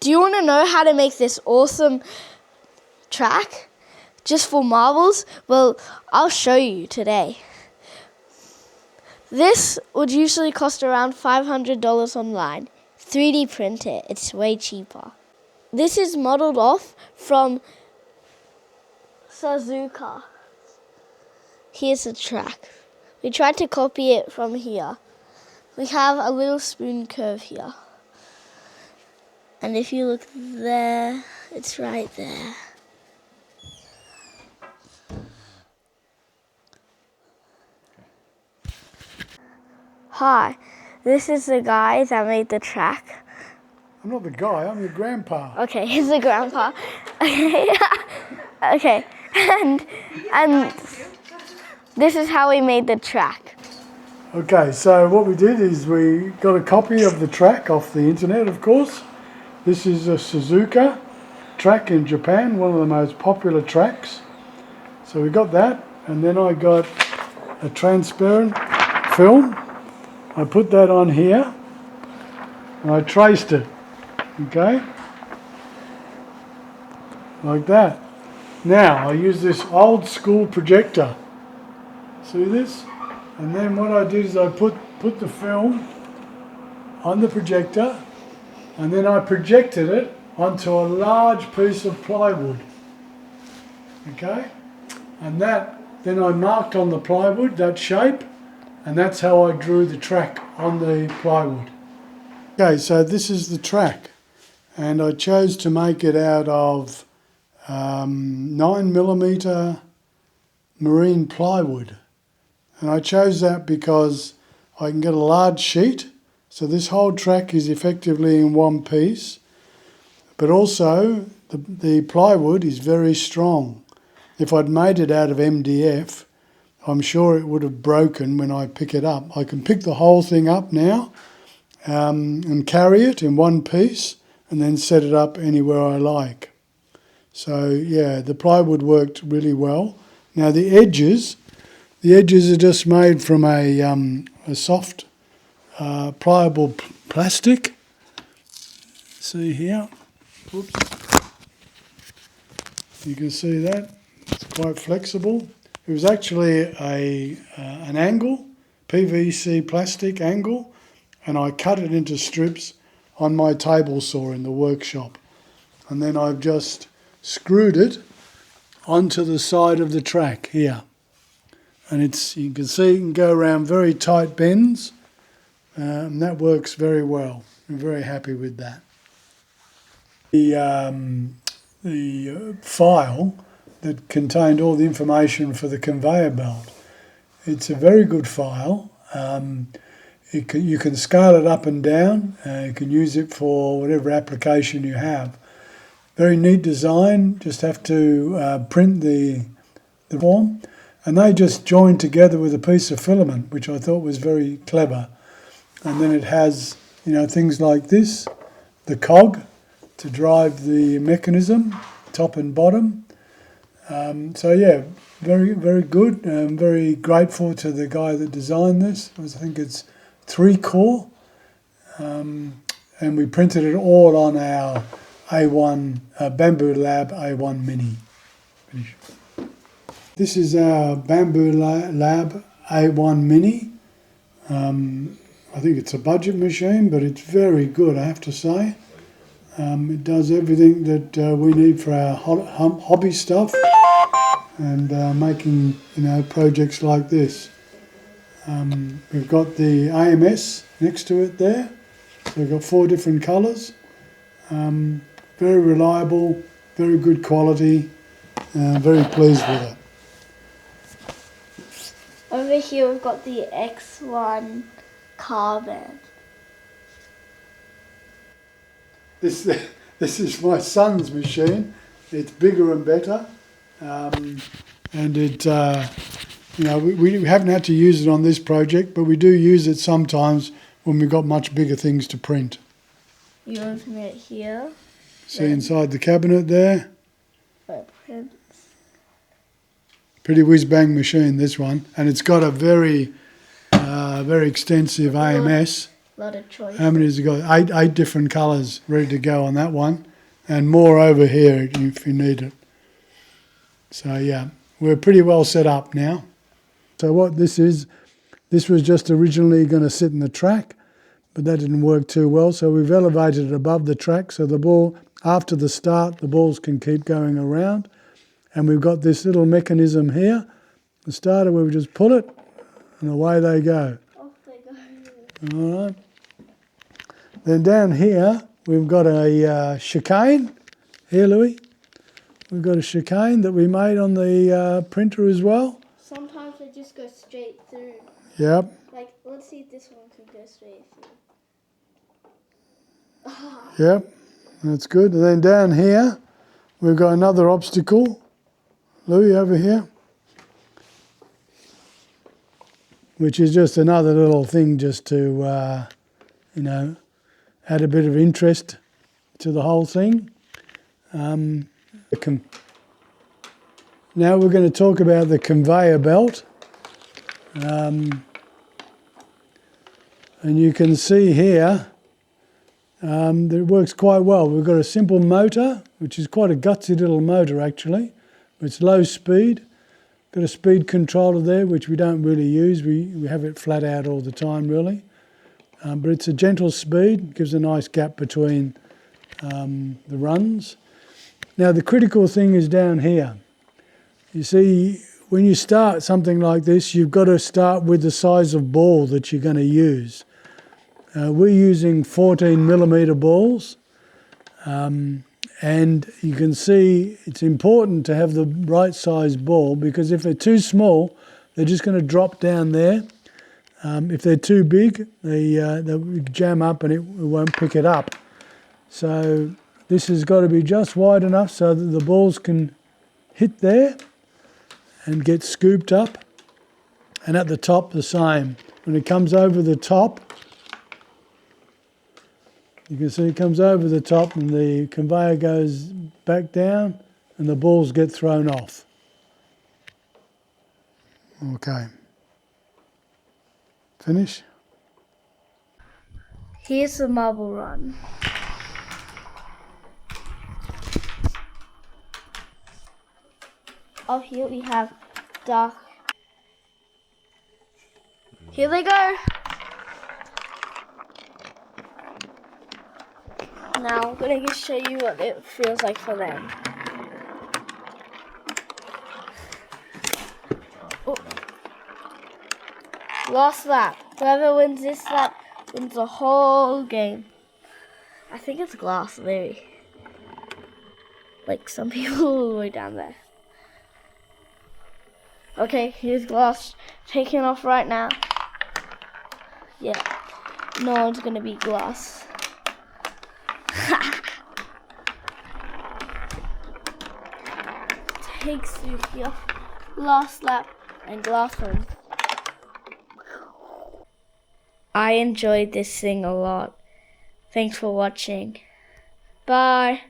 Do you want to know how to make this awesome track just for marbles? Well, I'll show you today. This would usually cost around $500 online. 3D print it, it's way cheaper. This is modeled off from SUZUKA. Here's the track. We tried to copy it from here. We have a little spoon curve here. And if you look there, it's right there. Hi, this is the guy that made the track. I'm not the guy, I'm your grandpa. Okay, he's the grandpa. Okay, and this is how we made the track. Okay, so what we did is we got a copy of the track off the internet, of course. This is a SUZUKA track in Japan, one of the most popular tracks. So we got that, and then I got a transparent film. I put that on here, and I traced it, okay? Like that. Now, I use this old school projector. See this? And then what I did is I put the film on the projector, and then I projected it onto a large piece of plywood. Okay? And then I marked on the plywood that shape, and that's how I drew the track on the plywood. Okay, so this is the track, and I chose to make it out of 9mm marine plywood. And I chose that because I can get a large sheet, so this whole track is effectively in one piece, but also the plywood is very strong. If I'd made it out of MDF, I'm sure it would have broken when I pick it up. I can pick the whole thing up now and carry it in one piece and then set it up anywhere I like. So yeah, the plywood worked really well. Now the edges are just made from a soft pliable plastic. See here? Oops. You can see that. It's quite flexible. It was actually an angle, PVC plastic angle, and I cut it into strips on my table saw in the workshop. And then I've just screwed it onto the side of the track here. And you can see it can go around very tight bends, and that works very well. I'm very happy with that. The file that contained all the information for the conveyor belt, it's a very good file. You can scale it up and down. You can use it for whatever application you have. Very neat design. Just have to print the form. And they just join together with a piece of filament, which I thought was very clever. And then it has, things like this, the cog to drive the mechanism, top and bottom. So yeah, very, very good. I'm very grateful to the guy that designed this. I think it's 3-core. And we printed it all on our A1 Bamboo Lab A1 Mini. Finish. This is our Bamboo Lab A1 Mini. I think it's a budget machine, but it's very good, I have to say. It does everything that we need for our hobby stuff and making projects like this. We've got the AMS next to it there. So we've got 4 different colours. Very reliable, very good quality. Very pleased with it. Over here we've got the X1 carbon. This is my son's machine. It's bigger and better, and it we haven't had to use it on this project, but we do use it sometimes when we've got much bigger things to print. You open it here. See inside the cabinet there. It prints. Pretty whiz-bang machine, this one, and it's got a very extensive AMS. lot of choice. How many has it got? Eight different colours ready to go on that one, and more over here if you need it. So yeah, we're pretty well set up now. So what this is, this was just originally going to sit in the track, but that didn't work too well, so we've elevated it above the track so the ball, after the start, the balls can keep going around. And we've got this little mechanism here, the starter, where we just pull it and away they go. Off they go. All right. Then down here we've got a chicane. Here, Louis. We've got a chicane that we made on the printer as well. Sometimes they just go straight through. Yep. Like, let's see if this one can go straight through. Yep, that's good. And then down here we've got another obstacle. Louis, over here. Which is just another little thing just to, add a bit of interest to the whole thing. Now we're going to talk about the conveyor belt. And you can see here that it works quite well. We've got a simple motor, which is quite a gutsy little motor actually. It's low speed. Got a speed controller there, which we don't really use. We have it flat out all the time, really. But it's a gentle speed, gives a nice gap between the runs. Now, the critical thing is down here. You see, when you start something like this, you've got to start with the size of ball that you're going to use. We're using 14mm balls. And you can see it's important to have the right size ball, because if they're too small, they're just going to drop down there. If they're too big, they'll jam up and it won't pick it up. So this has got to be just wide enough so that the balls can hit there and get scooped up. And at the top, the same. When it comes over the top, you can see it comes over the top and the conveyor goes back down and the balls get thrown off. Okay. Finish? Here's the marble run. Up here we have dark. Here they go. Now I'm going to just show you what it feels like for them. Oh. Last lap. Whoever wins this lap wins the whole game. I think it's glass, Louis. Like some people all the way down there. Okay, here's glass taking off right now. Yeah, no one's going to beat glass. Takes through here, last lap, and glass wins. I enjoyed this thing a lot. Thanks for watching. Bye.